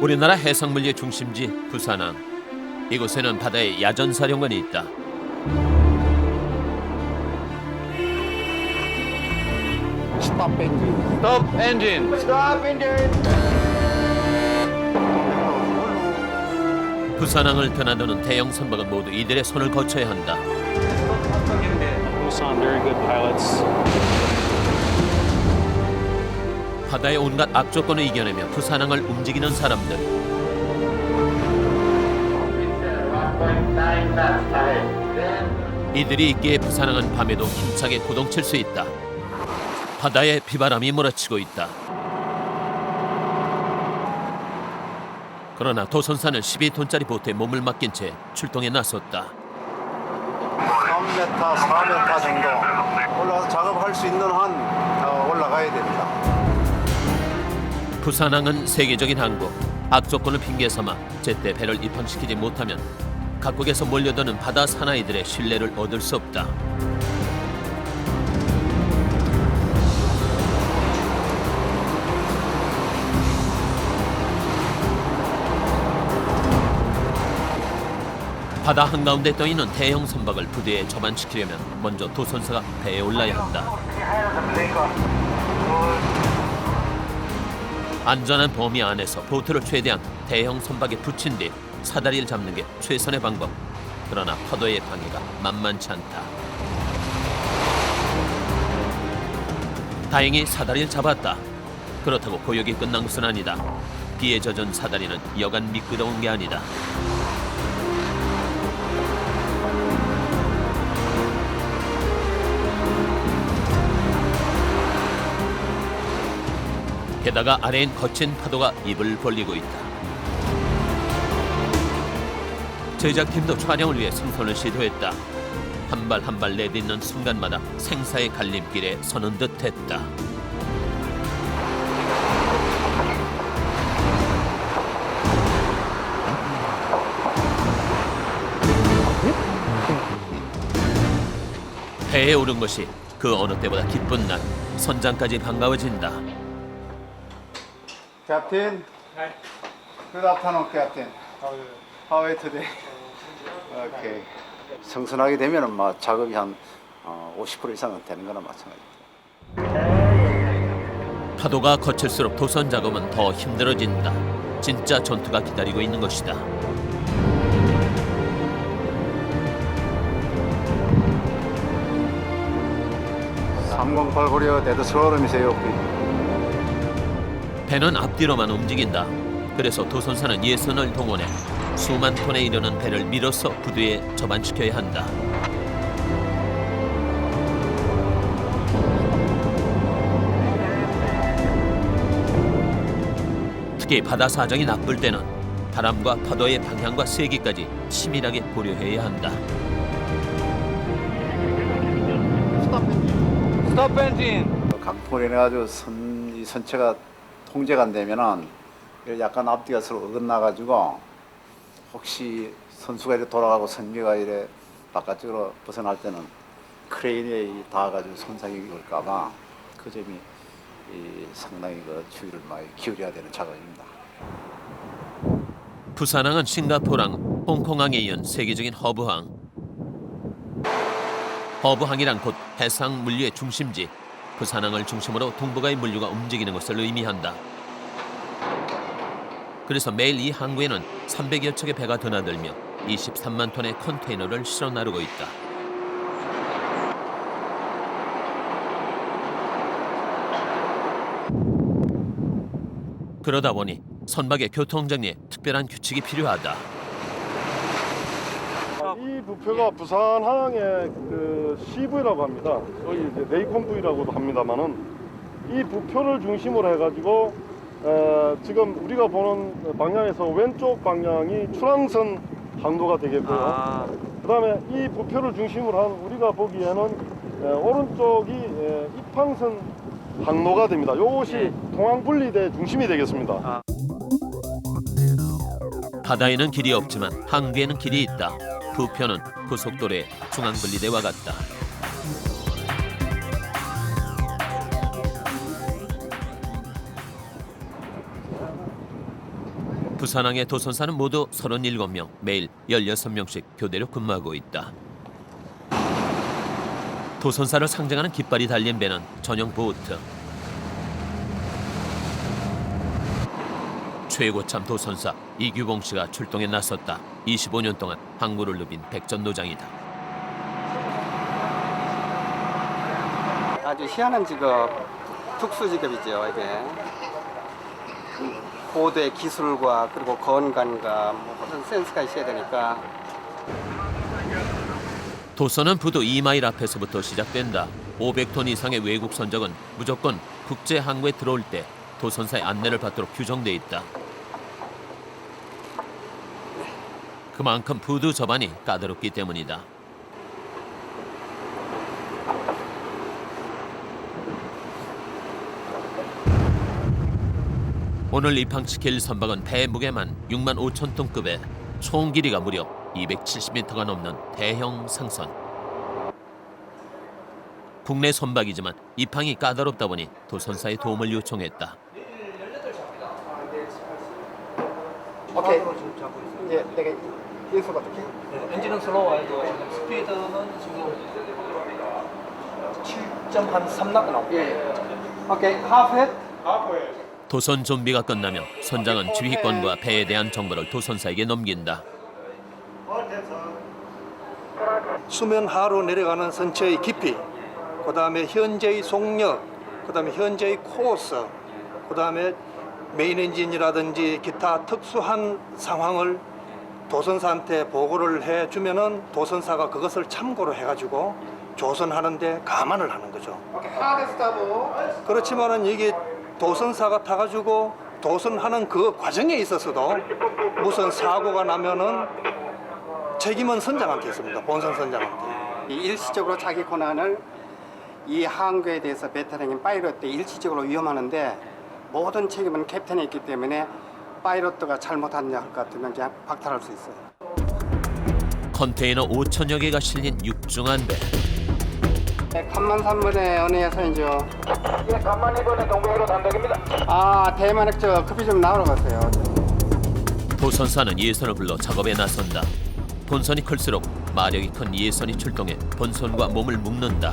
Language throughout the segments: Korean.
우리나라 해상물리의 중심지 부산항. 이곳에는 바다에 야전사령관이 있다. Stop engine. Stop engine. Stop engine. 부산항을 드나드는 대형 선박은 모두 이들의 손을 거쳐야 한다. Busan, very good pilots. 바다의 온갖 악조건을 이겨내며 부산항을 움직이는 사람들. 이들이 있기에 부산항은 밤에도 힘차게 고동칠 수 있다. 바다에 비바람이 몰아치고 있다. 그러나 도선사는 12톤짜리 보트에 몸을 맡긴 채 출동에 나섰다. 3m, 4m 정도 올라가서 작업할 수 있는 한 올라가야 됩니다. 부산항은 세계적인 항구. 악조건을 핑계 삼아 제때 배를 입항시키지 못하면 각국에서 몰려드는 바다 사나이들의 신뢰를 얻을 수 없다. 바다 한가운데 떠있는 대형 선박을 부대에 접안시키려면 먼저 도선사가 배에 올라야 한다. 안전한 범위 안에서 보트를 최대한 대형 선박에 붙인 뒤 사다리를 잡는 게 최선의 방법. 그러나 파도의 방해가 만만치 않다. 다행히 사다리를 잡았다. 그렇다고 고역이 끝난 것은 아니다. 비에 젖은 사다리는 여간 미끄러운 게 아니다. 게다가 아래엔 거친 파도가 입을 벌리고 있다. 제작팀도 촬영을 위해 승선을 시도했다. 한 발 한 발 내딛는 순간마다 생사의 갈림길에 서는 듯했다. 배에 오른 것이 그 어느 때보다 기쁜 날. 선장까지 반가워진다. Captain. Good afternoon, Captain. How are you today? Okay. 성선하게 되면은 작업이 한 50% 이상은 되는 거나 마찬가지입니다. 파도가 거칠수록 도선 작업은 더 힘들어진다. 진짜 전투가 기다리고 있는 것이다. (3089) 데드스로름이세요. 배는 앞뒤로만 움직인다. 그래서 도선사는 예선을 동원해 수만 톤에 이르는 배를 밀어서 부두에 접안시켜야 한다. 특히 바다 사정이 나쁠 때는 바람과 파도의 방향과 세기까지 치밀하게 고려해야 한다. Stop engine. 강풍을 인해가지고 이 선체가 통제가 안 되면은 약간 앞뒤가 서로 어긋나가지고 혹시 선수가 이렇게 돌아가고 선계가 이래 바깥쪽으로 벗어날 때는 크레인에 닿아가지고 손상이 올까봐 그 점이 상당히 주의를 많이 기울여야 되는 작업입니다. 부산항은 싱가포르항, 홍콩항에 이은 세계적인 허브항. 허브항이란 곧 해상 물류의 중심지. 부산항을 중심으로 동북아의 물류가 움직이는 것을 의미한다. 그래서 매일 이 항구에는 300여 척의 배가 드나들며 23만 톤의 컨테이너를 실어 나르고 있다. 그러다 보니 선박의 교통정리에 특별한 규칙이 필요하다. 이 부표가 부산항의 CV라고 합니다. 저희 이제 네이콘V라고도 합니다만은 이 부표를 중심으로 해가지고 지금 우리가 보는 방향에서 왼쪽 방향이 출항선 항도가 되겠고요. 그다음에 이 부표를 중심으로 한 우리가 보기에는 오른쪽이 입항선 항로가 됩니다. 이것이 동항 분리대 중심이 되겠습니다. 바다에는 길이 없지만 항구에는 길이 있다. 부표는 고속도로의 중앙분리대와 같다. 부산항의 도선사는 모두 37명, 매일 16명씩 교대로 근무하고 있다. 도선사를 상징하는 깃발이 달린 배는 전용 보트. 최고참 도선사 이규봉 씨가 출동에 나섰다. 25년 동안 항구를 누빈 백전노장이다. 아주 희한한 직업, 특수 직업이죠. 이게 고도의 기술과 그리고 건강과 모든 센스가 있어야 되니까. 도선은 부두 2마일 앞에서부터 시작된다. 500톤 이상의 외국 선적은 무조건 국제 항구에 들어올 때 도선사의 안내를 받도록 규정돼 있다. 그만큼 부두 접안이 까다롭기 때문이다. 오늘 입항시킬 선박은 배 무게만 6만 5천 톤급에 총 길이가 무려 270m가 넘는 대형 상선. 국내 선박이지만 입항이 까다롭다 보니 도선사의 도움을 요청했다. 오케이. 이제 내가 인수 어떻게? 엔진은 슬로우하고 지금 스피드는 지금 7.3 나오고. 예. 오케이. 하프햇. 도선 좀비가 끝나면 선장은 지휘권과 배에 대한 정보를 도선사에게 넘긴다. 수면 하로 내려가는 선체의 깊이, 그 다음에 현재의 속력, 그 다음에 현재의 코스, 그 다음에 메인 엔진이라든지 기타 특수한 상황을 도선사한테 보고를 해주면은 도선사가 그것을 참고로 해가지고 조선하는데 감안을 하는 거죠. 그렇지만은 이게 도선사가 타가지고 도선하는 그 과정에 있어서도 무슨 사고가 나면은 책임은 선장한테 있습니다. 본선 선장한테. 일시적으로 자기 권한을 이 항구에 대해서 베테랑인 파이럿때 일시적으로 위험하는데 모든 책임은 캡틴에 있기 때문에 파이럿가 잘못한 것 같으면 그냥 박탈할 수 있어요. 컨테이너 5천여 개가 실린 육중한 배. 간만 3번에 은혜에서 이제 예, 간만 2번에 동백으로 단독입니다. 대만액 저 커피 좀 나오러 갔어요. 도선사는 예선을 불러 작업에 나선다. 본선이 클수록 마력이 큰 예선이 출동해 본선과 몸을 묶는다.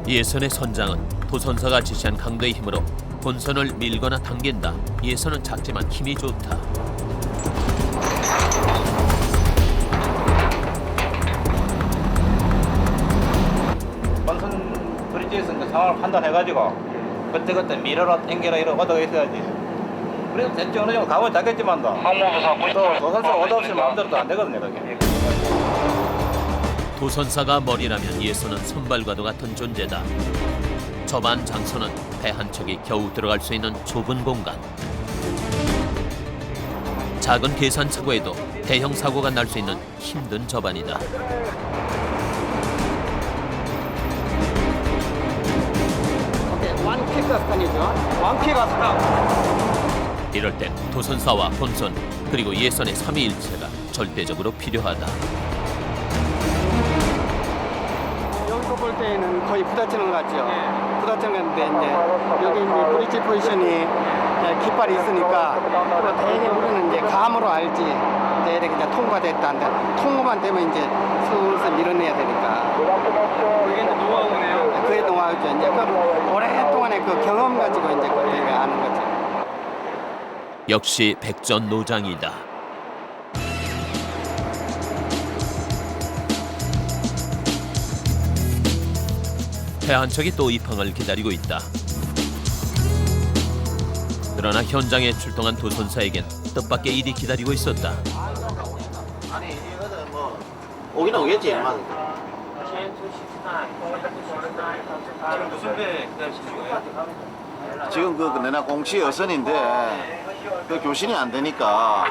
예선의 선장은 도선사가 지시한 강도의 힘으로 본선을 밀거나 당긴다. 예선은 작지만 힘이 좋다. 본선 브릿지에서 그 상황을 판단해가지고 그때그때 밀어라 당겨라 이런 오더가 있어야지. 그래도 대충 어느 정도 감은 잡겠지만 또 도선사 오더 없이 마음대로 또 안 되거든요 그게. 도선사가 머리라면 예선은 선발과도 같은 존재다. 저반 장소는 배 한 척이 겨우 들어갈 수 있는 좁은 공간. 작은 계산 착오에도 대형 사고가 날 수 있는 힘든 저반이다. 오케이. 원킥 가스탄이죠. 원킥 가스탄. 이럴 땐 도선사와 본선 그리고 예선의 삼위일체가 절대적으로 필요하다. 여기서 볼 때는 거의 부딪히는 것 같죠? 부딪히는 건데 이제 여기 이제 브릿지 포지션이 깃발이 있으니까 또 대개 우리는 이제 감으로 알지 이제 이렇게 이제 통과됐다 한다. 통과만 되면 이제 슬슬 밀어내야 되니까. 그게 이제 노하우네요. 그게 노하우죠. 이제 그 오랫동안의 그 경험 가지고 이제 그걸 아는 거죠. 역시 백전노장이다. 배 한 척이 또 입항을 기다리고 있다. 그러나 현장에 출동한 도선사에겐 뜻밖의 일이 기다리고 있었다. 아니 이거는 뭐 오긴 오겠지 아마. 지금 무슨 배 기다리시는 거예요? 지금 그 내나 공치 여선인데 그 교신이 안 되니까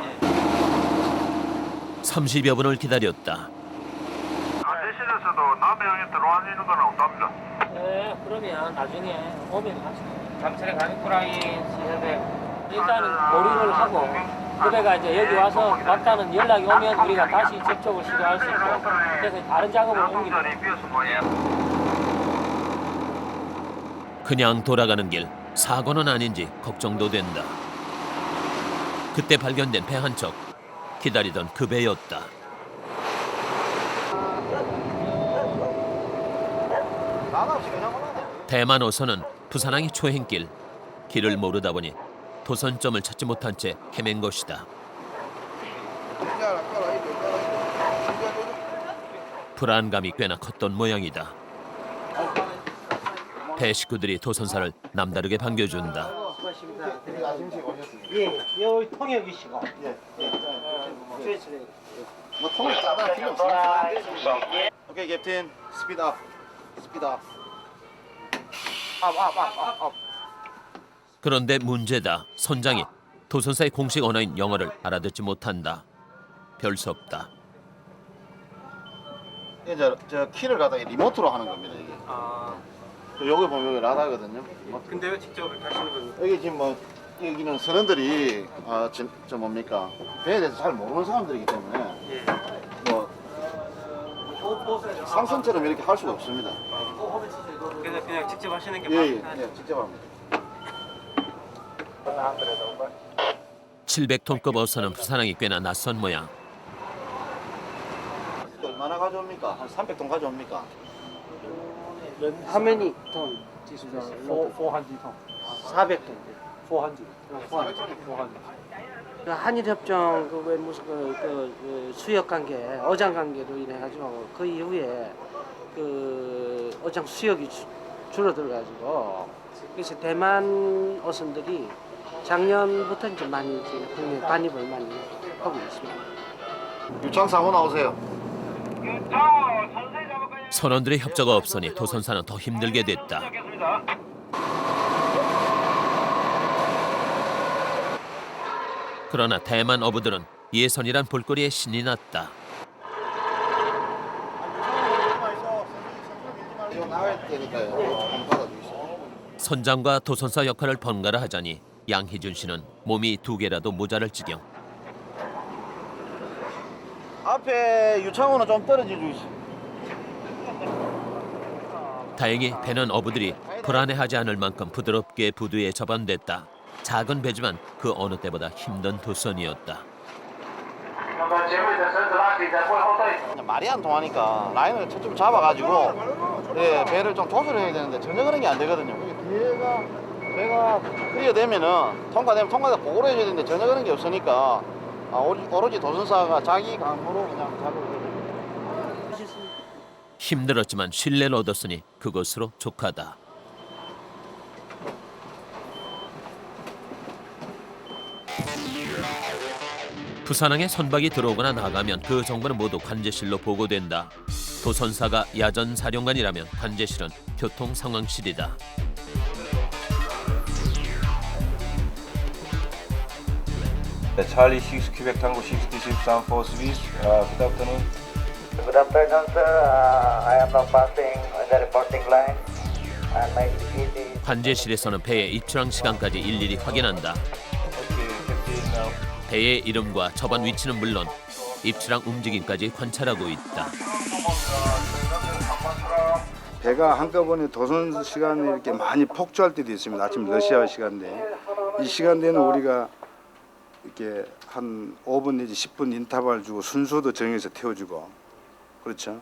30여 분을 기다렸다. 대신에서도 남해항에 들어와 있는 건 없답니다. 네, 그러면 나중에 오면 잠실에 가격구랑이 일단은 고리를 하고 후배가 이제 여기 와서 왔다는 연락이 오면 우리가 다시 접촉을 시도할 수 있고 그래서 다른 작업을 옮기는 그냥 돌아가는 길 사고는 아닌지 걱정도 된다. 그때 발견된 배 한 척 기다리던 그 배였다. 대만 어선은 부산항이 초행길 길을 모르다 보니 도선점을 찾지 못한 채 헤맨 것이다. 불안감이 꽤나 컸던 모양이다. 배 식구들이 도선사를 남다르게 반겨준다. 예, 여기 통역이시고. 뭐 통을 짜다 필요 없어. 오케이 캡틴 스피드 업. 스피드 업. 그런데 문제다. 선장이 도선사의 공식 언어인 영어를 알아듣지 못한다. 별 수 없다. 이제 저 키를 갖다가 리모트로 하는 겁니다 이게. 여기 보면 여기 라다거든요. 근데 왜 직접 하시는 겁니까? 여기 지금 뭐 여기는 선원들이 저 뭡니까 배에 대해서 잘 모르는 사람들이기 때문에 뭐 상선처럼 이렇게 할 수가 없습니다. 그래서 그냥 직접 하시는 게 예, 직접 합니다. 700톤급 어선은 부산항이 꽤나 낯선 모양. 얼마나 가져옵니까? 한 300톤 가져옵니까? How many ton? This is 400 ton. 400톤. 400. 400. 한일 협정 왜 무슨 수역 관계, 어장 관계로 인해 가지고 그 이후에 그 어장 수역이 줄어들 가지고 그래서 대만 어선들이 작년부터 이제 많이 이제 국내 반입을 많이 하고 있습니다. 유창 사고 나오세요. 선원들의 협조가 없으니 도선사는 더 힘들게 됐다. 그러나 대만 어부들은 예선이란 볼거리에 신이 났다. 선장과 도선사 역할을 번갈아 하자니 양희준 씨는 몸이 2개라도 모자랄 지경. 앞에 유창호는 좀 떨어져 주시. 다행히 배는 어부들이 불안해하지 않을 만큼 부드럽게 부두에 접안됐다. 작은 배지만 그 어느 때보다 힘든 도선이었다. 말이 안 통하니까 라인을 좀 잡아가지고 배를 좀 조절해야 되는데 전혀 그런 게 안 되거든요. 뒤에가 배가 클리어되면은 통과되면 보고를 해줘야 되는데 전혀 그런 게 없으니까 오로지 도선사가 자기 감으로 그냥 작업을 해요. 힘들었지만 신뢰를 얻었으니 그것으로 족하다. 부산항에 선박이 들어오거나 나가면 그 정보는 모두 관제실로 보고된다. 도선사가 야전 사령관이라면 관제실은 교통 상황실이다. Charlie 6 Quebec Tango 66 Sound Force Swiss. Good afternoon. Good afternoon, sir. I am now passing on the reporting line. And my duty. 관제실에서는 배의 입출항 시간까지 일일이 확인한다. Okay, Captain. 배의 이름과 접안 위치는 물론 입출항 움직임까지 관찰하고 있다. 배가 한꺼번에 도선 시간에 이렇게 많이 폭주할 때도 있습니다. 아침 러시아 시간대. 이 시간대는 우리가 이렇게 한 5분 내지 10분 인터벌 주고 순서도 정해서 태워주고 그렇죠.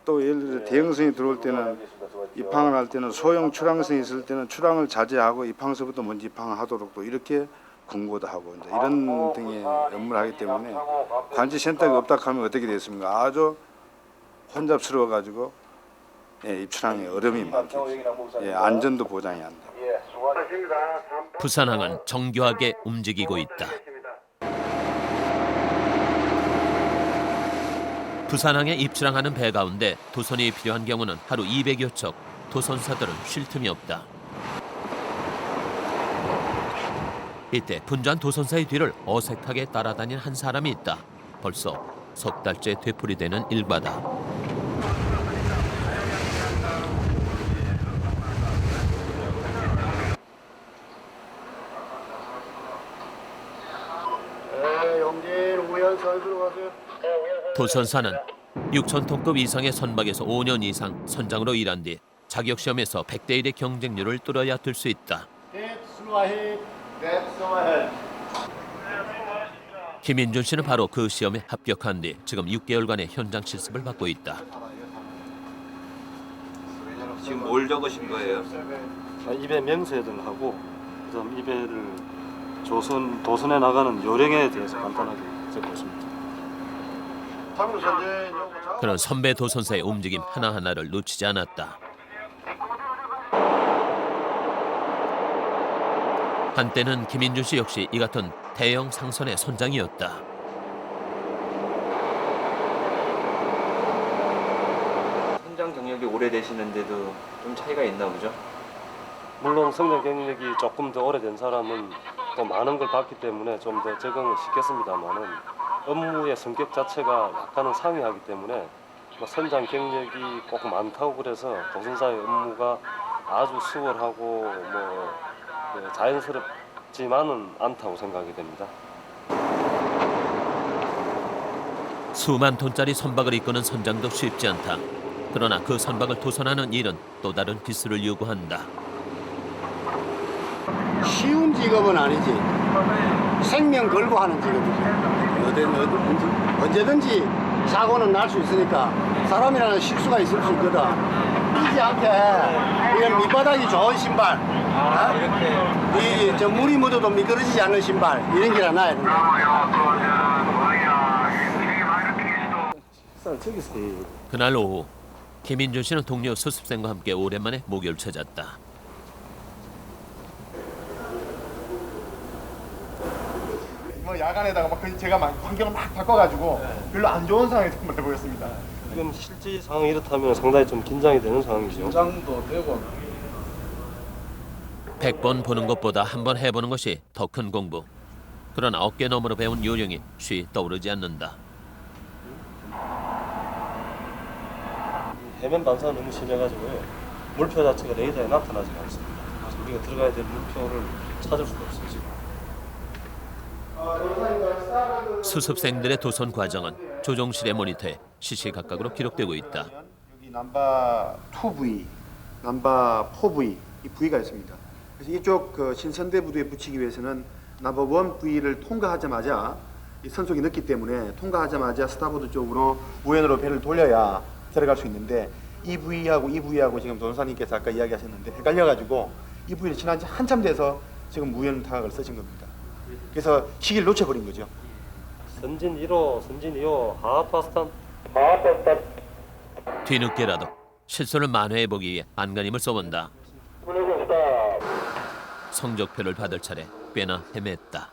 또 예를 들어 대형선이 들어올 때는 입항을 할 때는 소형 출항선이 있을 때는 출항을 자제하고 입항서부터 먼저 입항을 하도록 또 이렇게 군고도 하고 이제 이런 등의 업무를 하기 때문에 관제 센터가 없다 하면 어떻게 되겠습니까? 아주 혼잡스러워 가지고 입출항에 어려움이 많겠죠. 안전도 보장이 안 돼요. 부산항은 정교하게 움직이고 있다. 부산항에 입출항하는 배 가운데 도선이 필요한 경우는 하루 200여 척. 도선사들은 쉴 틈이 없다. 이때 분주한 도선사의 뒤를 어색하게 따라다닌 한 사람이 있다. 벌써 석 달째 되풀이되는 일과다. 영진 우연 선수로 가세요. 도선사는 6,000톤급 이상의 선박에서 5년 이상 선장으로 일한 뒤 자격 시험에서 100대 1의 경쟁률을 뚫어야 될 수 있다. 김인준 씨는 바로 그 시험에 합격한 뒤 지금 6개월간의 현장 실습을 받고 있다. 지금 뭘 적으신 거예요? 입에 명세들하고 그다음 입에를 도선에 나가는 요령에 대해서 간단하게 적고 있습니다. 그런 선배 도선사의 움직임 하나하나를 놓치지 않았다. 한때는 김인준 씨 역시 이 같은 대형 상선의 선장이었다. 선장 경력이 오래되시는데도 좀 차이가 있나 보죠? 물론 성장 경력이 조금 더 오래된 사람은 또 많은 걸 봤기 때문에 좀 더 적응을 시켰습니다만은 업무의 성격 자체가 약간은 상이하기 때문에 선장 경력이 꼭 많다고 그래서 도선사의 업무가 아주 수월하고 자연스럽지만은 않다고 생각이 됩니다. 수만 톤짜리 선박을 이끄는 선장도 쉽지 않다. 그러나 그 선박을 도선하는 일은 또 다른 기술을 요구한다. 쉬운 직업은 아니지. 생명 걸고 하는 직업이지. 언제든지 사고는 날 수 있으니까 사람이라는 실수가 있을 수 있거든. 뛰지 않게 이건 밑바닥이 좋은 신발, 저 물이 묻어도 미끄러지지 않는 신발 이런 게 놔야 된다. 그날 오후 김인준 씨는 동료 수습생과 함께 오랜만에 목요를 찾았다. 야간에다가 제가 환경을 막 바꿔가지고 별로 안 좋은 상황이 정말 보였습니다. 지금 실제 상황이 이렇다면 상당히 좀 긴장이 되는 상황이죠. 긴장도 되고 100번 보는 것보다 한 번 해보는 것이 더 큰 공부. 그러나 어깨 너머로 배운 요령이 쉬 떠오르지 않는다. 해면 반사가 너무 심해가지고요. 물표 자체가 레이더에 나타나지 않습니다. 그래서 우리가 들어가야 될 물표를 찾을 수가 없어요 지금. 수습생들의 도선 과정은 조종실의 모니터에 시시각각으로 기록되고 있다. 여기 넘버 2V, 넘버 4V 이 V가 있습니다. 그래서 이쪽 신선대 부두에 붙이기 위해서는 넘버 1V를 통과하자마자 이 선속이 늦기 때문에 통과하자마자 스타보드 쪽으로 우연으로 배를 돌려야 들어갈 수 있는데 이 V하고 이 V하고 지금 도선사님께서 아까 이야기하셨는데 헷갈려가지고 이 V를 지난 지 한참 돼서 지금 우연 타각을 쓰신 겁니다. 그래서 시기를 놓쳐버린 거죠. 선진 1호, 선진 2호, 하하파스탄. 뒤늦게라도 실수를 만회해보기 위해 안간힘을 써본다. 성적표를 받을 차례 꽤나 헤맸다.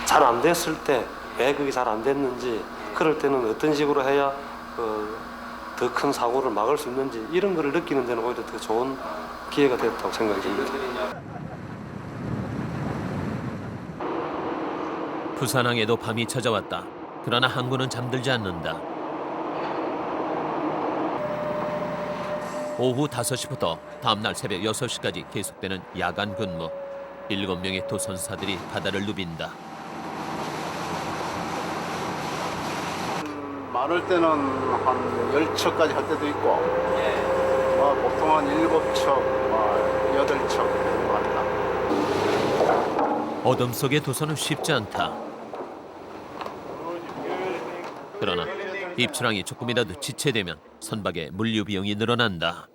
잘 안 됐을 때 왜 그게 잘 안 됐는지, 그럴 때는 어떤 식으로 해야 더 큰 사고를 막을 수 있는지 이런 거를 느끼는 데는 오히려 더 좋은 기회가 됐다고 생각이 듭니다. 부산항에도 밤이 찾아왔다. 그러나 항구는 잠들지 않는다. 오후 5시부터 다음날 새벽 6시까지 계속되는 야간 근무. 7명의 도선사들이 바다를 누빈다. 많을 때는 한 10척까지 할 때도 있고 보통 한 7척, 8척 정도 합니다. 어둠 속의 도선은 쉽지 않다. 그러나 입출항이 조금이라도 지체되면 선박의 물류 비용이 늘어난다.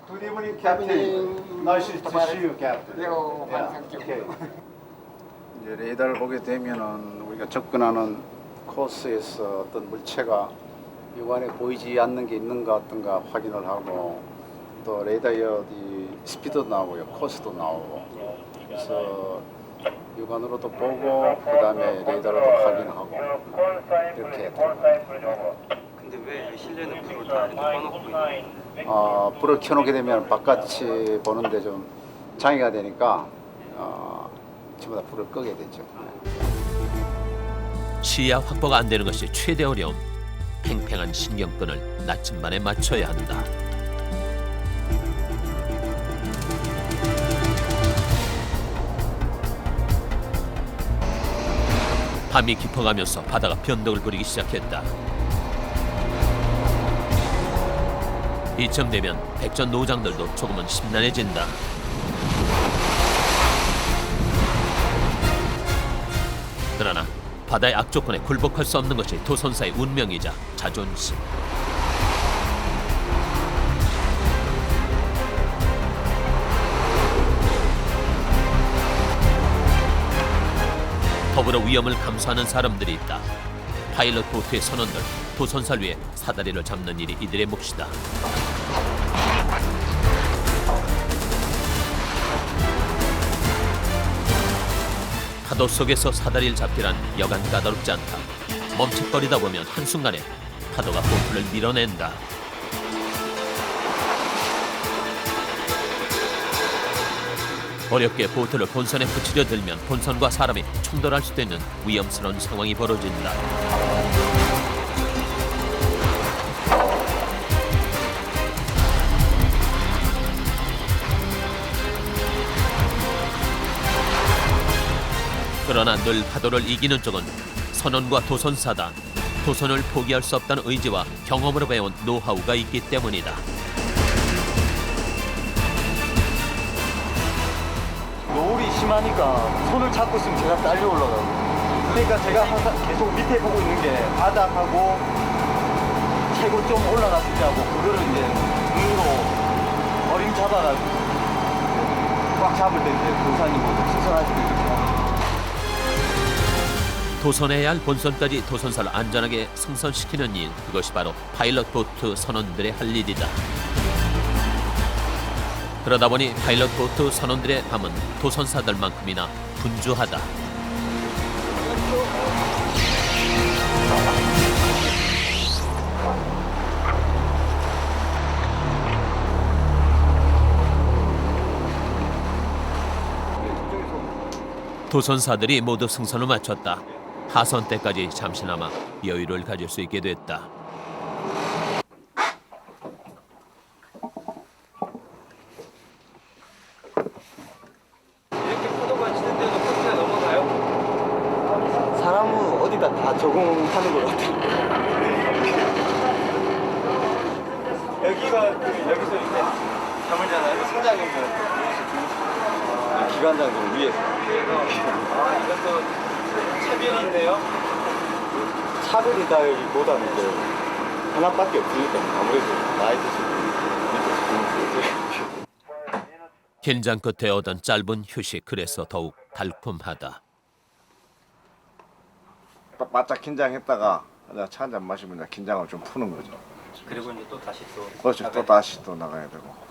Good evening, Captain. Nice to see you, Captain. 이제 레이더를 보게 되면은 우리가 접근하는 코스에서 어떤 물체가 육안에 보이지 않는 게 있는가 어떤가 확인을 하고 또 레이더에 어디 스피드도 나오고요, 코스도 나오고 그래서 육안으로도 보고 그다음에 레이더로도 확인하고 이렇게. 근데 왜 실내는 불을 다 이렇게 꺼놓고 있는데? 불을 켜놓게 되면 바깥이 보는데 좀 장애가 되니까 전부 다 불을 끄게 되죠. 시야 확보가 안 되는 것이 최대 어려움. 팽팽한 신경끈을 나침반에 맞춰야 한다. 밤이 깊어가면서 바다가 변덕을 부리기 시작했다. 이쯤 되면 백전 노장들도 조금은 심란해진다. 그러나 바다의 악조건에 굴복할 수 없는 것이 도선사의 운명이자 자존심. 더불어 위험을 감수하는 사람들이 있다. 파일럿 보트의 선원들, 도선사를 위해 사다리를 잡는 일이 이들의 몫이다. 파도 속에서 사다리를 잡기란 여간 까다롭지 않다. 멈칫거리다 보면 한순간에 파도가 보트를 밀어낸다. 어렵게 보트를 본선에 붙이려 들면 본선과 사람이 충돌할 수도 있는 위험스러운 상황이 벌어진다. 그러나 늘 파도를 이기는 쪽은 선원과 도선사다. 도선을 포기할 수 없다는 의지와 경험으로 배운 노하우가 있기 때문이다. 노을이 심하니까 손을 잡고 있으면 제가 딸려 올라가고, 그러니까 제가 항상 계속 밑에 보고 있는 게 바닥하고 최고 좀 올라갔을 때 하고, 그거를 이제 눈으로 어림 잡아가지고 꽉 잡을 때 이제 도사님보다 시선할 때 이렇게 하고. 도선해야 할 본선까지 도선사를 안전하게 승선시키는 일, 그것이 바로 파일럿 보트 선원들의 할 일이다. 그러다 보니 파일럿 보트 선원들의 밤은 도선사들만큼이나 분주하다. 도선사들이 모두 승선을 마쳤다. 하선 때까지 잠시나마 여유를 가질 수 있게 됐다. 이렇게 파도가 치는데도 보트에 넘어가요? 사람은 어디다 다 적응하는 것 같아요. 여기가 여기서 이제 잠을 자나요? 승장님들 기관장님 위에서. 아, 이것도 차별이 있네요. 차별이다기보다는 이제 하나밖에 없으니까 아무래도 나이 드시고. 긴장 끝에 얻은 짧은 휴식, 그래서 더욱 달콤하다. 딱 바짝 긴장했다가 차 한잔 마시면 긴장을 좀 푸는 거죠. 그리고 이제 또 다시 또 그렇죠. 또 다시 또 나가야 되고.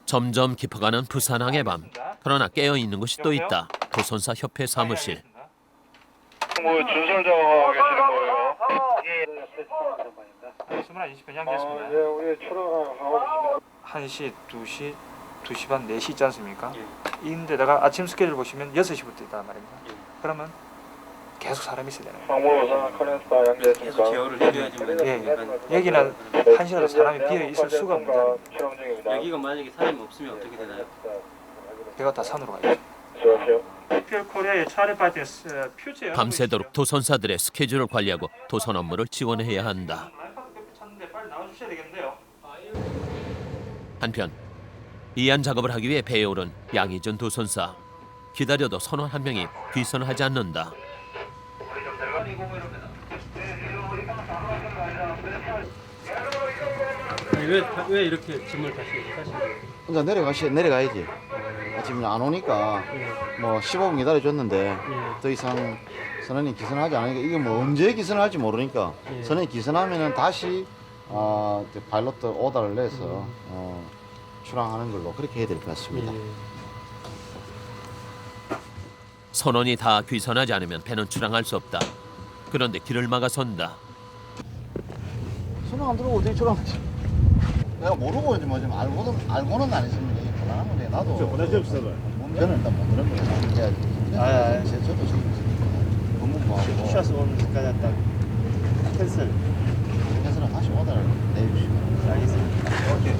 점점 깊어가는 부산항의 밤. 그러나 깨어있는 곳이 또 있다. 도선사 협회 사무실. 뭐 준설 작업하고 계시는 거예요? 주문한 20분 향됐습니다. 예, 우리 출항하고 1시, 2시, 2시 반, 4시 있지 않습니까? 인데다가 아침 스케줄 보시면 6시부터 있단 말입니다. 그러면 계속 사람이 있어야 되는 거예요. 항모사 커넥터 양재했습니까? 계속 제어를 해줘야지만. 예. 여기는 1시간도 사람이 비어 있을 수가 없는 자리입니다. 촬영 중입니다. 여기가 만약에 사람이 없으면 어떻게 되나요? 배가 다 산으로 가야죠. 코리아의 차례 파이팅 퓨처 밤새도록 도선사들의 스케줄을 관리하고 도선 업무를 지원해야 한다. 빨리 나와주셔야 되겠는데요. 한편 이안 작업을 하기 위해 배에 오른 양희준 도선사. 기다려도 선원 한 명이 귀선을 하지 않는다. 왜 이렇게 짐을 다시 혼자 내려가야지. 지금 안 오니까 뭐 15분 기다려줬는데 더 이상 선원이 기선하지 않으니까 이게 뭐 언제 기선할지 모르니까 선원이 기선하면은 다시 파일럿 오더를 내서 출항하는 걸로 그렇게 해야 될 것 같습니다. 선원이 다 귀선하지 않으면 배는 출항할 수 없다. 그런데 길을 막아선다. 선원 안 들어오고 어떻게 출항하지? 내가 모르고 이제 뭐지 알고는 안 했습니다. 이게 불안한 건데 나도 운전을 일단 못 들은 거예요. 저도 지금 업무하고 슈아스 오는까지 딱 캔슬. 그래서 다시 오더를 내주시면 알겠습니다. 오케이.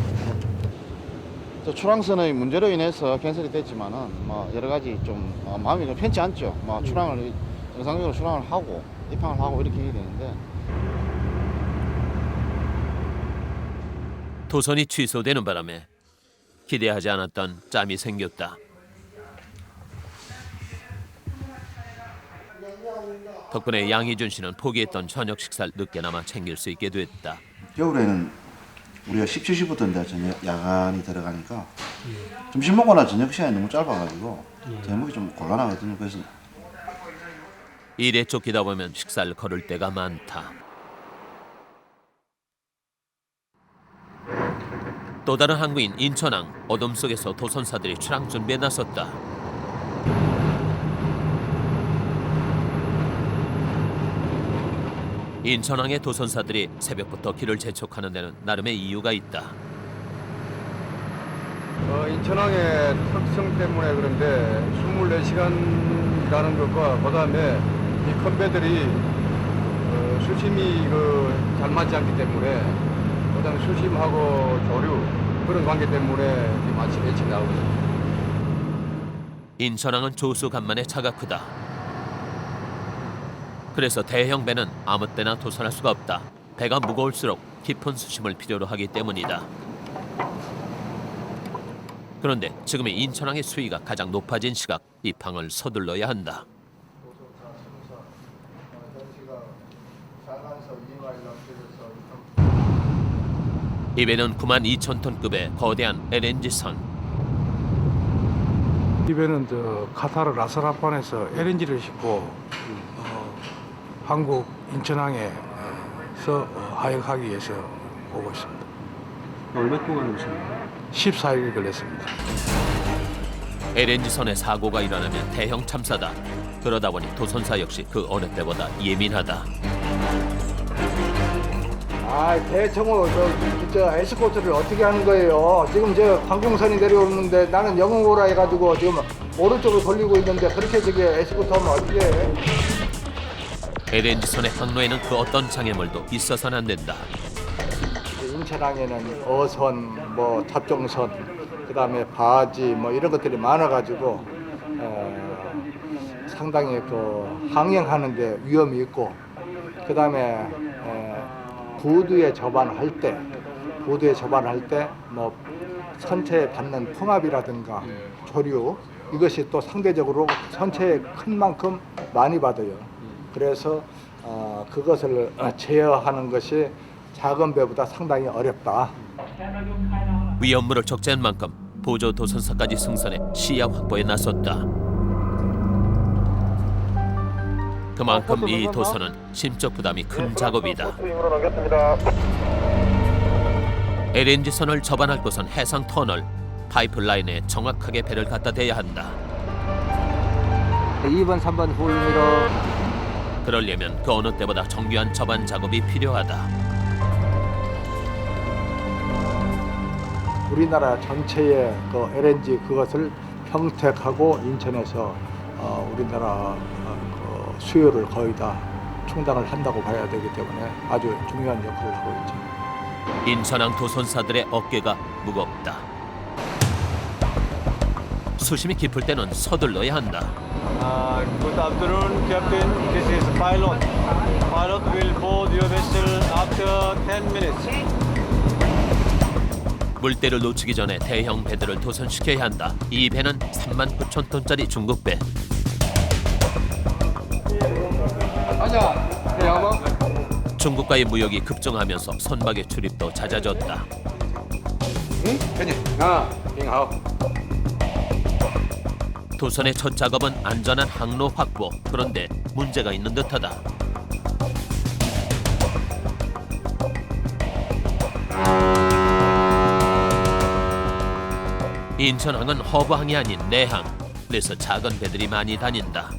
출항선의 문제로 인해서 캔슬이 됐지만은 뭐 여러 가지 좀 마음이 좀 편치 않죠. 뭐 출항을 정상적으로 출항을 하고 입항을 하고 이렇게 해야 되는데. 도선이 취소되는 바람에 기대하지 않았던 짬이 생겼다. 덕분에 양희준 씨는 포기했던 저녁 식사를 늦게나마 챙길 수 있게 됐다. 겨울에는 우리가 17시부터 이제 저녁 야간이 들어가니까 점심 먹거나 저녁 시간이 너무 짧아가지고 제목이 좀 곤란하거든요. 그래서 일에 쫓기다 보면 식사를 거를 때가 많다. 또 다른 항구인 인천항, 어둠 속에서 도선사들이 출항 준비에 나섰다. 인천항의 도선사들이 새벽부터 길을 재촉하는 데는 나름의 이유가 있다. 인천항의 특성 때문에 그런데 24시간이라는 것과 그다음에 이 컨베들이 수심이 잘 맞지 않기 때문에 그다음 수심하고 조류 그런 관계 때문에 마치 배치 나오거든요. 인천항은 조수 간만에 차가 크다. 그래서 대형 배는 아무 때나 도선할 수가 없다. 배가 무거울수록 깊은 수심을 필요로 하기 때문이다. 그런데 지금의 인천항의 수위가 가장 높아진 시각, 입항을 서둘러야 한다. 이 배는 92,000톤급의 거대한 LNG선. 이 배는 카타르 라스라판에서 LNG를 싣고 한국 인천항에서 하역하기 위해서 오고 있습니다. 얼마 동안 오셨나요? 14일 걸렸습니다. LNG선에 사고가 일어나면 대형 참사다. 그러다 보니 도선사 역시 그 어느 때보다 예민하다. 대청호 저 에스코트를 어떻게 하는 거예요? 지금 저 항공선이 내려오는데 나는 영흥 오라 해가지고 지금 오른쪽으로 돌리고 있는데 그렇게 저기 에스코트 하면 어떻게 해? LNG선의 항로에는 그 어떤 장애물도 있어서는 안 된다. 인천항에는 어선, 뭐 탑종선, 그다음에 바지 뭐 이런 것들이 많아가지고 상당히 항행하는데 위험이 있고, 그다음에 부두에 접안할 때 뭐 선체에 받는 풍압이라든가 조류 이것이 또 상대적으로 선체에 큰 만큼 많이 받아요. 그래서 그것을 제어하는 것이 작은 배보다 상당히 어렵다. 위험물을 적재한 만큼 보조 도선사까지 승선해 시야 확보에 나섰다. 그만큼 이 도선은 심적 부담이 큰 작업이다. LNG선을 접안할 곳은 해상 터널, 파이프라인에 정확하게 배를 갖다 대야 한다. 2번, 3번 홀미러. 그러려면 그 어느 때보다 정교한 접안 작업이 필요하다. 우리나라 전체의 LNG 그것을 평택하고 인천에서 우리나라 수요를 거의 다 충당을 한다고 봐야 되기 때문에 아주 중요한 역할을 하고 있죠. 인천항 도선사들의 어깨가 무겁다. 수심이 깊을 때는 서둘러야 한다. Good afternoon, Captain. This is pilot. Pilot will board your vessel after 10 minutes. 물때를 놓치기 전에 대형 배들을 도선시켜야 한다. 이 배는 39,000톤짜리 중국 배. 중국과의 무역이 급증하면서 선박의 출입도 잦아졌다. 도선의 첫 작업은 안전한 항로 확보. 그런데 문제가 있는 듯하다. 인천항은 허브항이 아닌 내항. 그래서 작은 배들이 많이 다닌다.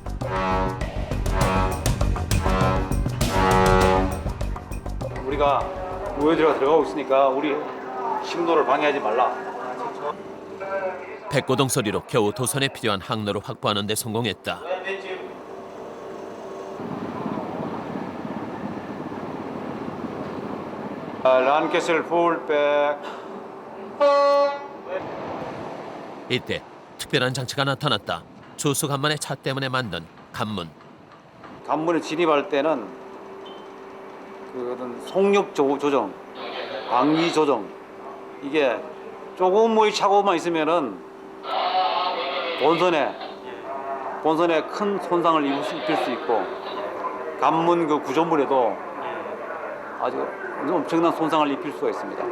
우리가 우회지가 들어가고 있으니까 우리 신도를 방해하지 말라. 백고동 소리로 겨우 도선에 필요한 항로를 확보하는 데 성공했다. Land Castle full back. 이때 특별한 장치가 나타났다. 조수간만의 차 때문에 만든 간문. 간문에 진입할 때는 그 어떤 속력 조정, 방위 조정 이게 조금의 착오만 있으면은 본선에 큰 손상을 입힐 수 있고 간문 그 구조물에도 아주 엄청난 손상을 입힐 수가 있습니다.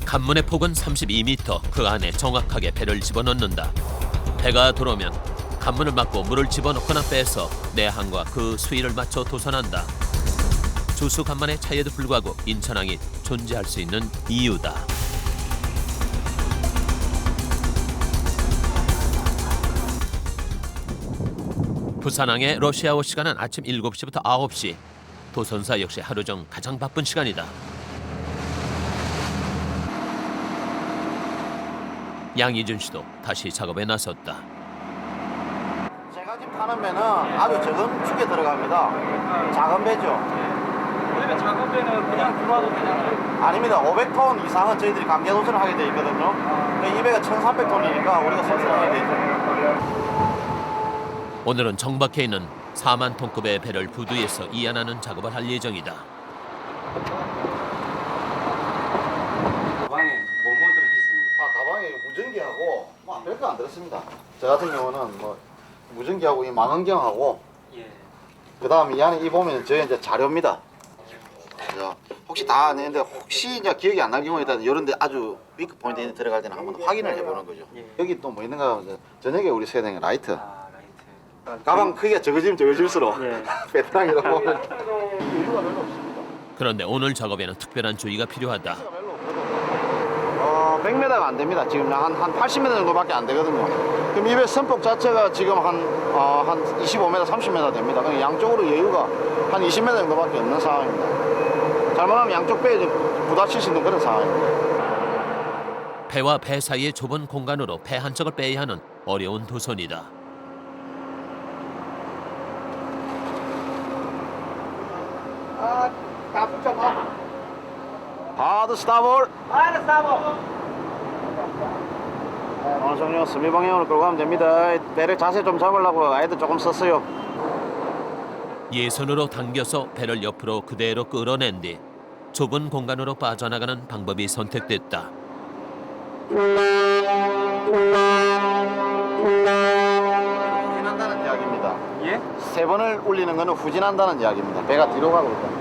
간문의 폭은 32m. 그 안에 정확하게 배를 집어넣는다. 배가 들어오면 간문을 막고 물을 집어넣거나 빼서 내항과 그 수위를 맞춰 도선한다. 조수 간만의 차이에도 불구하고 인천항이 존재할 수 있는 이유다. 부산항의 러시아워 시간은 아침 7시부터 9시. 도선사 역시 하루 중 가장 바쁜 시간이다. 양희준 씨도 다시 작업에 나섰다. 제가 지금 타는 배는 아주 적은 축에 들어갑니다. 작은 배죠. 그러면 작은 배는 그냥 들어와도 되잖아요. 아닙니다. 500톤 이상은 저희들이 강제 도선을 하게 돼 있거든요. 이 배가 1,300톤이니까 우리가 선선하게 되죠. 오늘은 정박해 있는 4만 톤급의 배를 부두에서 이안하는 작업을 할 예정이다. 가방에 뭐뭐 들어있습니까? 가방에 무전기하고 별거 안 들었습니다. 저 같은 경우는 뭐 무전기하고 이 망원경하고 그다음 이 안에 이 보면 저희 이제 자료입니다. 그래서 혹시 다 아는데 혹시 이제 기억이 안 날 경우에 따라 이런데 아주 위크 포인트에 들어갈 때는 한번 확인을 해보는 거죠. 여기 또 뭐 있는가 하면 저녁에 우리 써야 되는 라이트. 가방 크기가 적어질수록 베테랑이라고. 그런데 오늘 작업에는 특별한 주의가 필요하다. 100m가 안 됩니다. 지금 한 80m 정도밖에 안 되거든요. 그럼 이 배 선폭 자체가 지금 한 25m, 30m 됩니다. 그럼 양쪽으로 여유가 한 20m 정도밖에 없는 상황입니다. 잘못하면 양쪽 배에 부딪힐 수 있는 그런 상황입니다. 배와 배 사이의 좁은 공간으로 배 한 척을 빼야 하는 어려운 도선이다. 하드 스타볼. 어느 정도 스미 방향으로 끌고 가면 됩니다. 배를 자세 좀 잡으려고 아이들 조금 썼어요. 예선으로 당겨서 배를 옆으로 그대로 끌어낸 뒤 좁은 공간으로 빠져나가는 방법이 선택됐다. 후진한다는 이야기입니다. 예? 3번을 울리는 것은 후진한다는 이야기입니다. 배가 뒤로 가고 있다.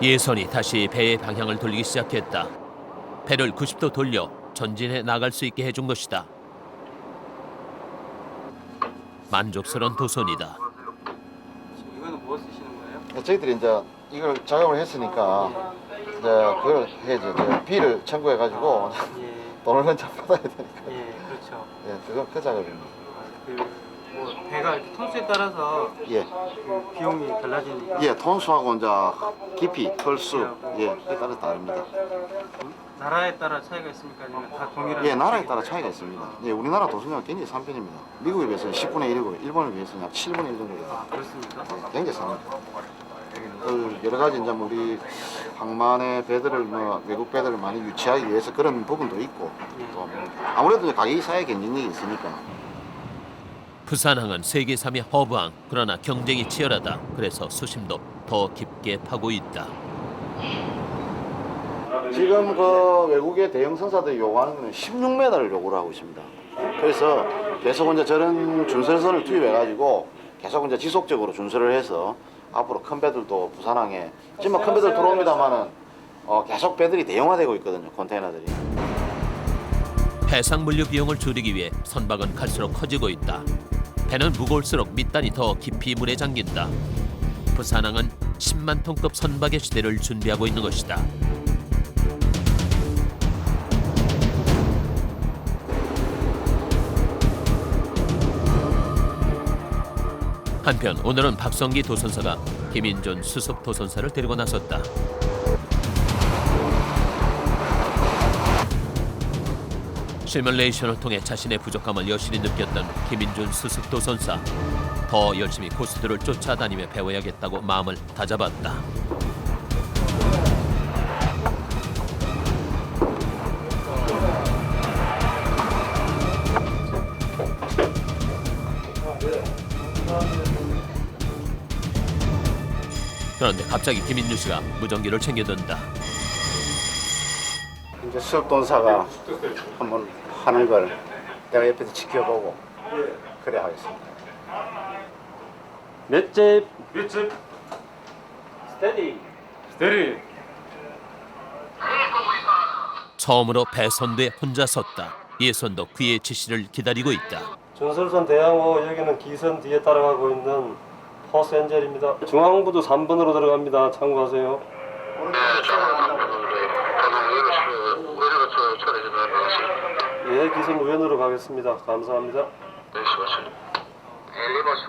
예선이 다시 배의 방향을 돌리기 시작했다. 배를 90도 돌려 전진해 나갈 수 있게 해준 것이다. 만족스러운 도선이다. 이거는 무엇 쓰시는 거예요? 저희들이 이제 이걸 작업을 했으니까 이제 그걸 해야죠. 비를 청구해가지고 돈을 먼저 받아야 되니까. 예, 그렇죠. 예, 그 작업입니다. 뭐 배가 톤수에 따라서 예. 그 비용이 달라지니까. 예, 톤수하고 이제 깊이, 털수, 예, 그에 따라 다릅니다. 나라에 따라 차이가 있습니까? 아니면 다 동일한? 예, 나라에 따라 차이가 있습니다. 예, 우리나라 도선료가 굉장히 싼 편입니다. 미국에 비해서는 10분의 1이고 일본에 비해서는 약 7분의 1 정도 됩니다. 그렇습니까? 굉장히 쌉니다. 여러 가지 이제 뭐 우리 항만의 배들을 뭐 외국 배들을 많이 유치하기 위해서 그런 부분도 있고 또 아무래도 이제 가격이 싸야 경쟁력이 있으니까. 부산항은 세계 3위 허브항. 그러나 경쟁이 치열하다. 그래서 수심도 더 깊게 파고 있다. 지금 그 외국의 대형 선사들이 요구하는 건 16m를 요구를 하고 있습니다. 그래서 계속 이제 저런 준설선을 투입해가지고 계속 이제 지속적으로 준설을 해서 앞으로 큰 배들도 부산항에 지금 큰 배들 들어옵니다만은 계속 배들이 대형화되고 있거든요. 컨테이너들이. 해상 물류 비용을 줄이기 위해 선박은 갈수록 커지고 있다. 배는 무거울수록 밑단이 더 깊이 물에 잠긴다. 부산항은 10만 톤급 선박의 시대를 준비하고 있는 것이다. 한편 오늘은 박성기 도선사가 김인준 수석 도선사를 데리고 나섰다. 시뮬레이션을 통해 자신의 부족함을 여실히 느꼈던 김인준 수석 도선사. 더 열심히 고수들을 쫓아다니며 배워야겠다고 마음을 다잡았다. 그런데 갑자기 김인주 씨가 무전기를 챙겨든다. 이제 수협동사가 한번 하는 걸 내가 옆에서 지켜보고 그래 하겠습니다. 맷집. 밑집 스테디. 스테리. 처음으로 배 선두에 혼자 섰다. 예선도 그의 지시를 기다리고 있다. 전설선 대항호 여기는 기선 뒤에 따라가고 있는 포스엔젤입니다. 중앙부도 3번으로 들어갑니다. 참고하세요. 예, 기선 우연으로 가겠습니다. 감사합니다.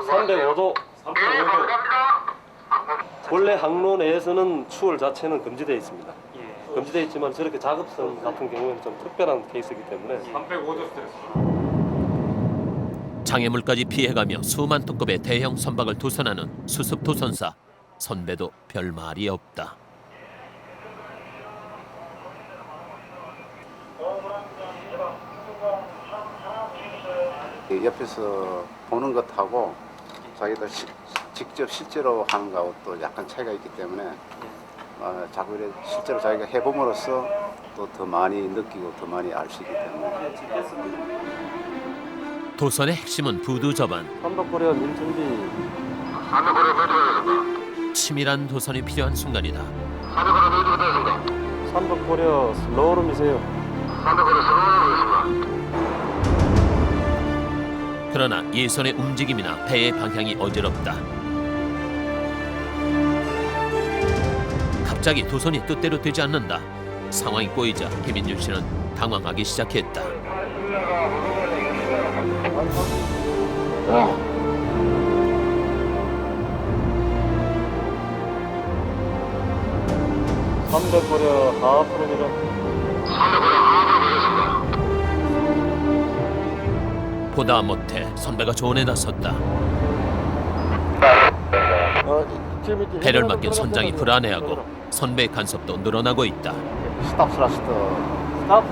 305도. 305도. 원래 항로 내에서는 추월 자체는 금지되어 있습니다. 금지되어 있지만 저렇게 작업선 같은 경우에는 좀 특별한 케이스이기 때문에 305도 스트레스. 장애물까지 피해가며 수만 톤급의 대형 선박을 도선하는 수습 도선사. 선배도 별 말이 없다. 옆에서 보는 것하고 자기들 직접 실제로 하는 거하고 또 약간 차이가 있기 때문에 자꾸 이래 실제로 자기가 해봄으로써 또 더 많이 느끼고 더 많이 알 수 있기 때문에. 도선의 핵심은 부두 접안. 삼덕고려 민준비. 치밀한 도선이 필요한 순간이다. 삼덕고려 슬로우로 미세요. 그러나 예선의 움직임이나 배의 방향이 어지럽다. 갑자기 도선이 뜻대로 되지 않는다. 상황이 꼬이자 김인준 씨는 당황하기 시작했다. 삼덕고려 하프로입니다. 보다 못해 선배가 조언에다 섰다. 배를 맡긴 선장이 불안해하고 선배의 간섭도 늘어나고 있다. 스탑 스라스트. 스탑.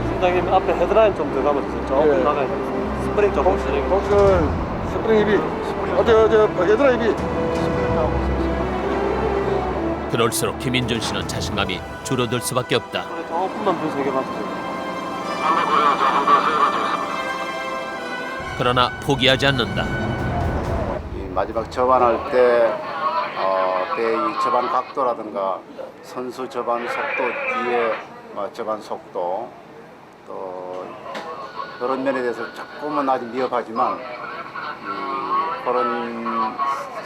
선장님 앞에 헤드라인 좀 들어가면 조금 나가야 돼. 스프링 조금 스프링. 스프링 입이. 얘들아 입이. 그럴수록 김인준 씨는 자신감이 줄어들 수밖에 없다. 조금만 더 세게 맞죠. 그러나 포기하지 않는다. 이 마지막 접안할 때 배의 접안 각도라든가 선수 접안 속도 뒤에 접안 속도 또 그런 면에 대해서 조금은 아직 미흡하지만 그런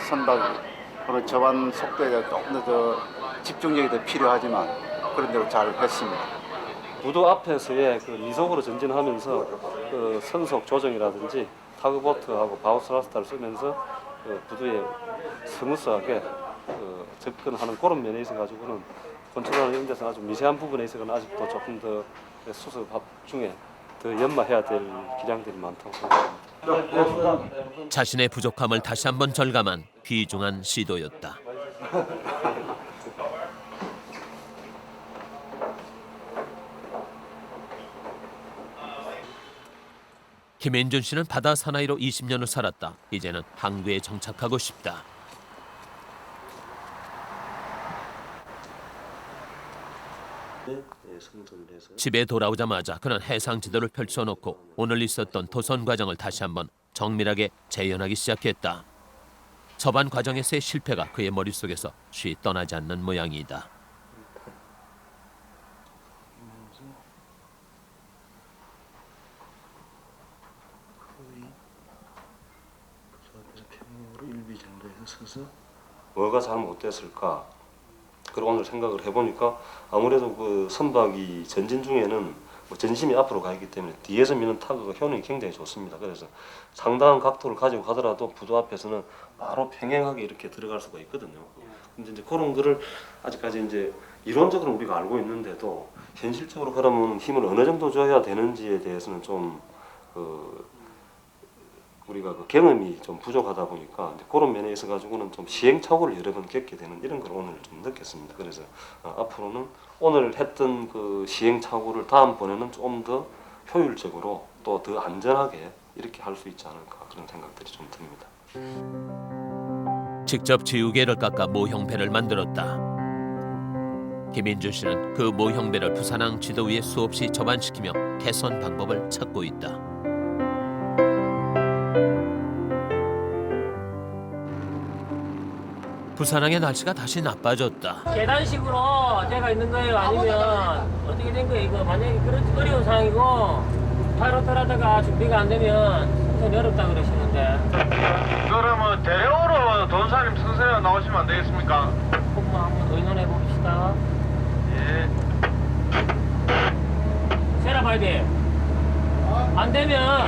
선박 그런 접안 속도에 대해서 조금 더 집중력이 더 필요하지만 그런 대로 잘 했습니다. 부두 앞에서의 그 미속으로 전진하면서 그 선속 조정이라든지 타그보트하고 바우스라스타를 쓰면서 그 부두에 스무스하게 접근하는 그런 면에 있어 가지고는 컨트롤하는 이런 데서 아주 미세한 부분에 있어서는 아직도 조금 더 수습 중에 더 연마해야 될 기량들이 많다고 생각합니다. 자신의 부족함을 다시 한번 절감한 귀중한 시도였다. 김인준 씨는 바다 사나이로 20년을 살았다. 이제는 항구에 정착하고 싶다. 집에 돌아오자마자 그는 해상 지도를 펼쳐놓고 오늘 있었던 도선 과정을 다시 한번 정밀하게 재현하기 시작했다. 접안 과정에서의 실패가 그의 머릿속에서 쉬 떠나지 않는 모양이다. 뭐가 잘못됐을까? 그리고 오늘 생각을 해보니까 아무래도 그 선박이 전진 중에는 전심이 앞으로 가 있기 때문에 뒤에서 미는 타그가 효능이 굉장히 좋습니다. 그래서 상당한 각도를 가지고 가더라도 부두 앞에서는 바로 평행하게 이렇게 들어갈 수가 있거든요. 근데 이제 그런 거를 아직까지 이제 이론적으로 우리가 알고 있는데도 현실적으로 그러면 힘을 어느 정도 줘야 되는지에 대해서는 좀 우리가 그 경험이 좀 부족하다 보니까 이제 그런 면에 있어 가지고는 좀 시행착오를 여러 번 겪게 되는 이런 걸 오늘 좀 느꼈습니다. 그래서 앞으로는 오늘 했던 그 시행착오를 다음번에는 좀 더 효율적으로 또 더 안전하게 이렇게 할 수 있지 않을까 그런 생각들이 좀 듭니다. 직접 지우개를 깎아 모형배를 만들었다. 김인준 씨는 그 모형배를 부산항 지도 위에 수없이 접안시키며 개선 방법을 찾고 있다. 부산항의 날씨가 다시 나빠졌다. 계단식으로 제가 있는 거예요? 아니면 어떻게 된 거예요? 이거 만약에 그런 어려운 상황이고 파이로트라다가 준비가 안 되면 선생님이 어렵다 그러시는데. 그러면 대령으로 돈사님 선생님 나오시면 안 되겠습니까? 조금만 한번 의논해 봅시다. 예. 세라바이비 안 되면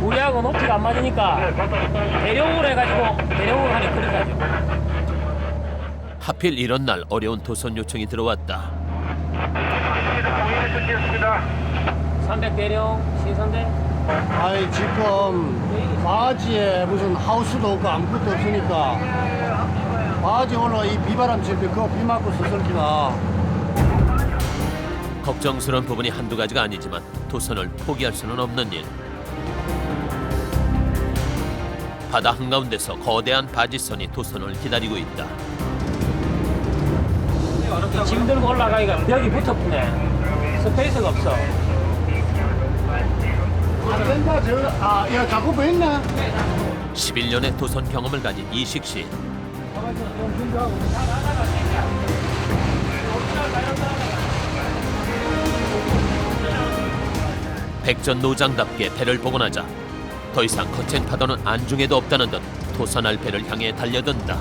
우리하고 높이가 안 맞으니까 대령으로 해가지고 대령으로 하니 그렇게 하죠. 하필 이런 날 어려운 도선 요청이 들어왔다. 300 대령 신선대. 아이 지금 바지에 무슨 하우스도 없고 아무것도 없으니까 바지 올라 이 비바람 칠때 그거 비 맞고 수술기나. 걱정스러운 부분이 한두 가지가 아니지만 도선을 포기할 수는 없는 일. 바다 한가운데서 거대한 바지선이 도선을 기다리고 있다. 짐 들고 올라가기가 벽이 붙었네. 스페이스가 없어. 야 자꾸 보였나? 11년의 도선 경험을 가진 이식 씨. 백전노장답게 배를 복원하자 더 이상 거센 파도는 안중에도 없다는 듯 도선할 배를 향해 달려든다.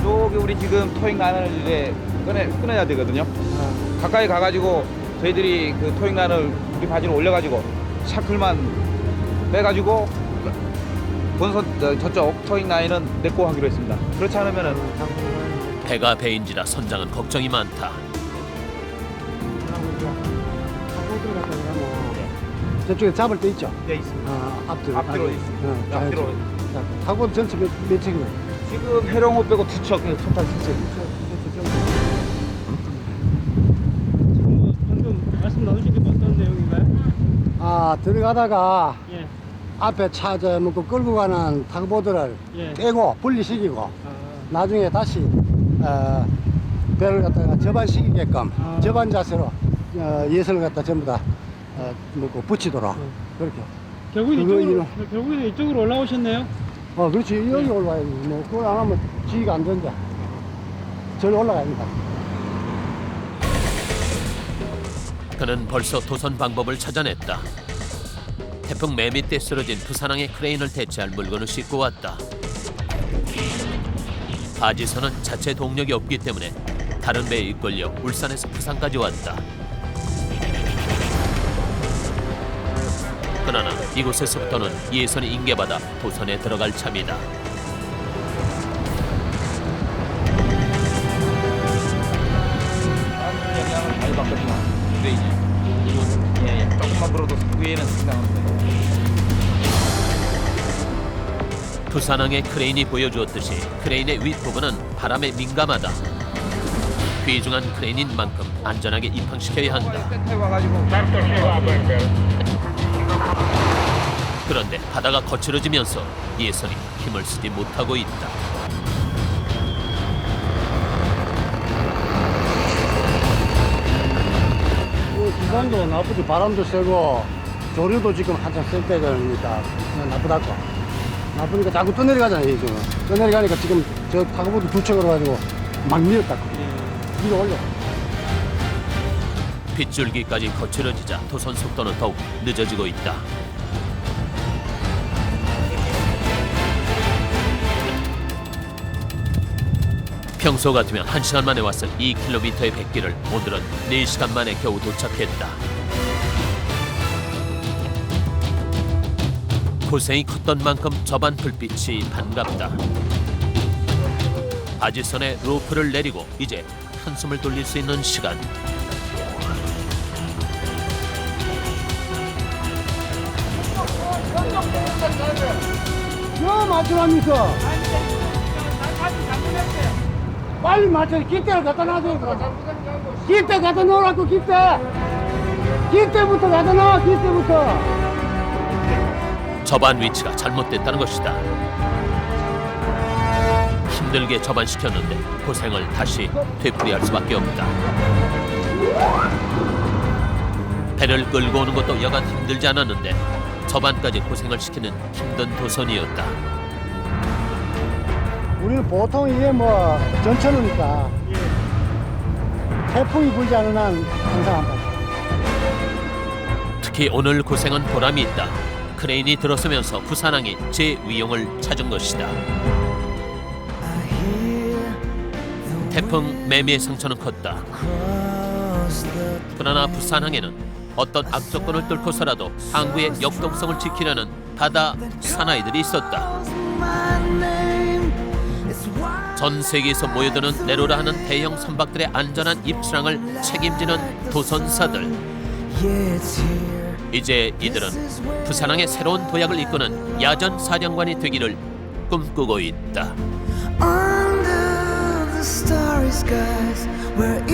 여기 우리 지금 토잉 라인을 이제 끊어야 되거든요. 가까이 가가지고 저희들이 그 토잉 라인을 우리 바지로 올려가지고 샤클만 빼가지고 본선 저쪽 토잉 라인은 내고 하기로 했습니다. 그렇지 않으면은 배가 배인지라 선장은 걱정이 많다. 저쪽에 잡을 때 있죠? 네 있습니다. 앞뒤로 있습니다. 앞뒤로. 타고 전체 몇 척이요? 지금 해령호 빼고 2척 토탈 3척. 방금 말씀 나누신 게 어떤 내용인가요? 들어가다가 예. 앞에 차 그 끌고 가는 타그보드를 예. 떼고 분리시키고 나중에 다시 배를 갖다가 접안시키게끔 접안 자세로 예선을 갖다 전부 다 붙이도록 그렇게. 결국에는 이쪽으로 올라오셨네요. 그렇지. 여기 올라와야지. 그걸 안 하면 지휘가 안 된다. 저리 올라갑니다. 그는 벌써 도선 방법을 찾아냈다. 태풍 매미 때 쓰러진 부산항의 크레인을 대체할 물건을 싣고 왔다. 바지선은 자체 동력이 없기 때문에 다른 배에 이끌려 울산에서 부산까지 왔다. 그러나 이곳에서부터는 예선이 인계받아 도선에 들어갈 참이다. 많이 바뀌었구나. 예, 조금만 불어도 위에는 승강합니다. 부산항의 크레인이 보여주었듯이 크레인의 윗부분은 바람에 민감하다. 귀중한 크레인인 만큼 안전하게 입항시켜야 한다. 그런데 바다가 거칠어지면서 예선이 힘을 쓰지 못하고 있다. 기상도 나쁘지. 바람도 세고 조류도 지금 한참 셀 때니까 나쁘다고. 나쁘니까 자꾸 떠내려가잖아요. 지금 떠내려가니까 지금 저 타그보드 2척으로 가지고 막 밀었다. 위로 올려. 빗줄기까지 거칠어지자 도선 속도는 더욱 늦어지고 있다. 평소 같으면 1시간 만에 왔을 2km의 백길을 오늘은 4시간 만에 겨우 도착했다. 고생이 컸던 만큼 저반 불빛이 반갑다. 바지선에 로프를 내리고 이제 한숨을 돌릴 수 있는 시간. 왜 맞추랍니까? 빨리 맞춰. 기대를 갖다 놔줘야 돼. 기대 가다 놓으라고 기대부터 가다 놓아 기대부터. 접안 위치가 잘못됐다는 것이다. 힘들게 접안시켰는데 고생을 다시 되풀이할 수밖에 없다. 배를 끌고 오는 것도 여간 힘들지 않았는데 접안까지 고생을 시키는 힘든 도선이었다. 우리는 보통 이게 뭐 전철이니까 태풍이 불지 않은 한 항상 안 받죠. 특히 오늘 고생은 보람이 있다. 크레인이 들어서면서 부산항이 재위용을 찾은 것이다. 태풍 매미의 상처는 컸다. 그러나 부산항에는 어떤 악조건을 뚫고서라도 항구의 역동성을 지키려는 바다 사나이들이 있었다. 전 세계에서 모여드는 내로라 하는 대형 선박들의 안전한 입수랑을 책임지는 도선사들. 이제 이들은 부산항의 새로운 도약을 이끄는 야전 사령관이 되기를 꿈꾸고 있다. Under the starry skies where